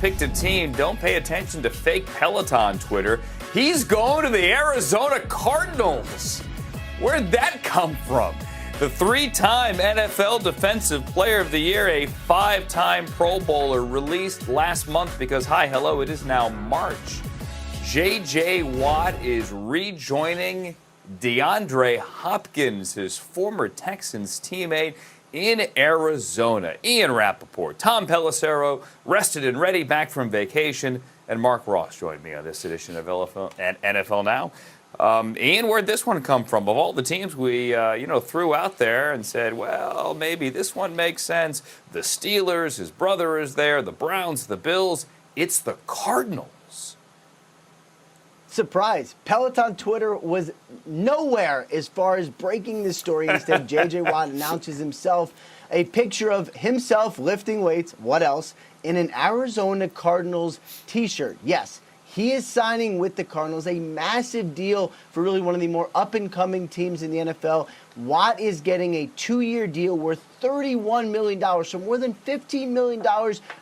picked a team, don't pay attention to fake Peloton Twitter. He's going to the Arizona Cardinals. Where'd that come from? The three-time NFL Defensive Player of the Year, a five-time Pro Bowler, released last month because, it is now March. J.J. Watt is rejoining DeAndre Hopkins, his former Texans teammate, in Arizona. Ian Rappaport, Tom Pelissero, rested and ready, back from vacation, and Mark Ross joined me on this edition of NFL Now. Ian, where'd this one come from? Of all the teams we, threw out there and said, well, maybe this one makes sense. The Steelers, his brother is there, the Browns, the Bills. It's the Cardinals. Surprise. Peloton Twitter was nowhere as far as breaking this story. Instead, J.J. Watt announces himself a picture of himself lifting weights, what else, in an Arizona Cardinals t-shirt. Yes, he is signing with the Cardinals, a massive deal for really one of the more up-and-coming teams in the NFL. Watt is getting a 2-year deal worth $31 million, so more than $15 million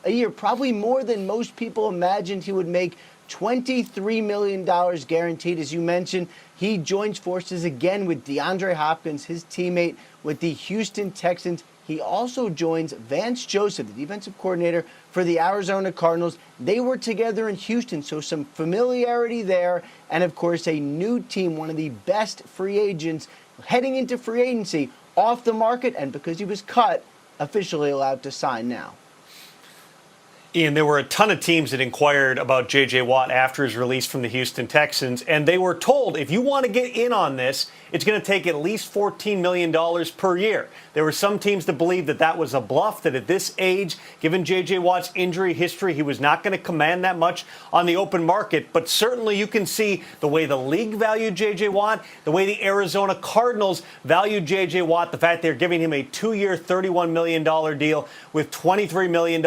a year, probably more than most people imagined he would make. $23 million guaranteed. As you mentioned, he joins forces again with DeAndre Hopkins, his teammate with the Houston Texans. He also joins Vance Joseph, the defensive coordinator for the Arizona Cardinals. They were together in Houston, so some familiarity there. And, of course, a new team, one of the best free agents heading into free agency, off the market, and because he was cut, officially allowed to sign now. Ian, there were a ton of teams that inquired about J.J. Watt after his release from the Houston Texans, and they were told, if you want to get in on this, it's going to take at least $14 million per year. There were some teams that believed that that was a bluff, that at this age, given J.J. Watt's injury history, he was not going to command that much on the open market. But certainly you can see the way the league valued J.J. Watt, the way the Arizona Cardinals valued J.J. Watt, the fact they're giving him a 2-year, $31 million deal with $23 million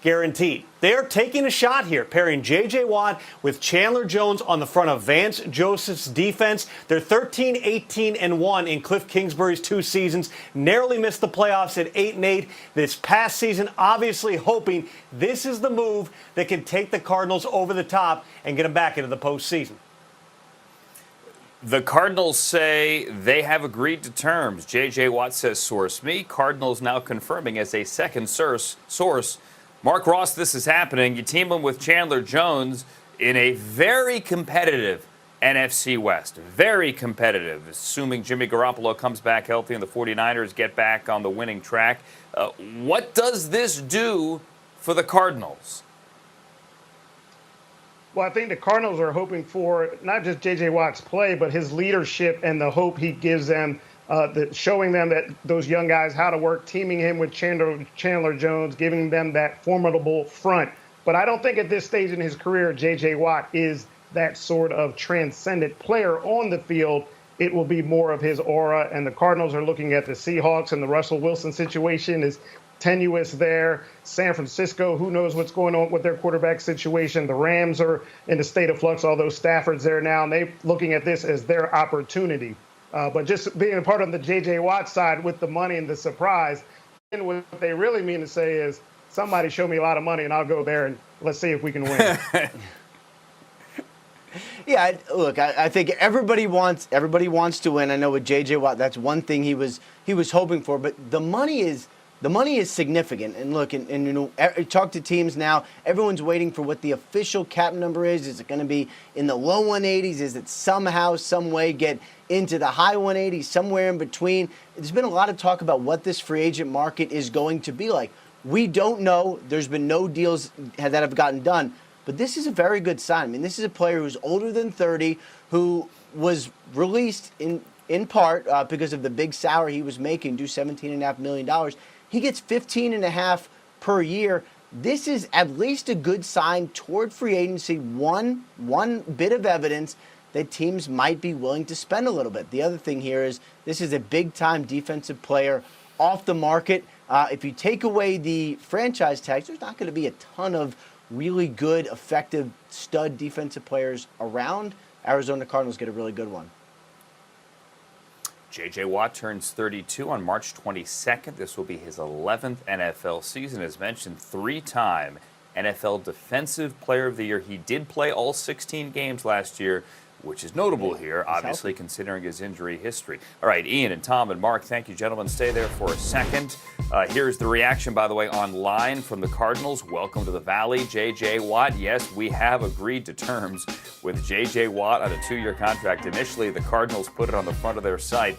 guaranteed. They're taking a shot here, pairing J.J. Watt with Chandler Jones on the front of Vance Joseph's defense. They're 13-18-1 in Cliff Kingsbury's 2 seasons. Narrowly missed the playoffs at 8-8 this past season, obviously hoping this is the move that can take the Cardinals over the top and get them back into the postseason. The Cardinals say they have agreed to terms. J.J. Watt says, source me. Cardinals now confirming as a second source. Mark Ross, this is happening. You team him with Chandler Jones in a very competitive NFC West. Very competitive, assuming Jimmy Garoppolo comes back healthy and the 49ers get back on the winning track. What does this do for the Cardinals? Well, I think the Cardinals are hoping for not just J.J. Watt's play, but his leadership and the hope he gives them, showing them that those young guys how to work, teaming him with Chandler Jones, giving them that formidable front. But I don't think at this stage in his career, J.J. Watt is that sort of transcendent player on the field. It will be more of his aura, and the Cardinals are looking at the Seahawks, and the Russell Wilson situation is tenuous there. San Francisco, who knows what's going on with their quarterback situation. The Rams are in a state of flux, although Stafford's there now, and they're looking at this as their opportunity. But just being a part of the J.J. Watt side with the money and the surprise, and what they really mean to say is, somebody show me a lot of money and I'll go there and let's see if we can win. Yeah, look, I think everybody wants to win. I know with J.J. Watt, that's one thing he was hoping for. But the money is significant. And look, and talk to teams now. Everyone's waiting for what the official cap number is. Is it going to be in the low 180s? Is it somehow, some way get into the high 180s, somewhere in between? There's been a lot of talk about what this free agent market is going to be like. We don't know. There's been no deals that have gotten done. But this is a very good sign. I mean, this is a player who's older than 30, who was released in part because of the big salary he was making, due $17.5 million. He gets $15.5 per year. This is at least a good sign toward free agency. One bit of evidence that teams might be willing to spend a little bit. The other thing here is this is a big-time defensive player off the market. If you take away the franchise tags, there's not going to be a ton of really good, effective, stud defensive players around. Arizona Cardinals get a really good one. J.J. Watt turns 32 on March 22nd. This will be his 11th NFL season. As mentioned, 3-time NFL Defensive Player of the Year. He did play all 16 games last year, which is notable here, obviously, considering his injury history. All right, Ian and Tom and Mark, thank you, gentlemen. Stay there for a second. Here's the reaction, by the way, online from the Cardinals. Welcome to the Valley, J.J. Watt. Yes, we have agreed to terms with J.J. Watt on a 2-year contract. Initially, the Cardinals put it on the front of their site.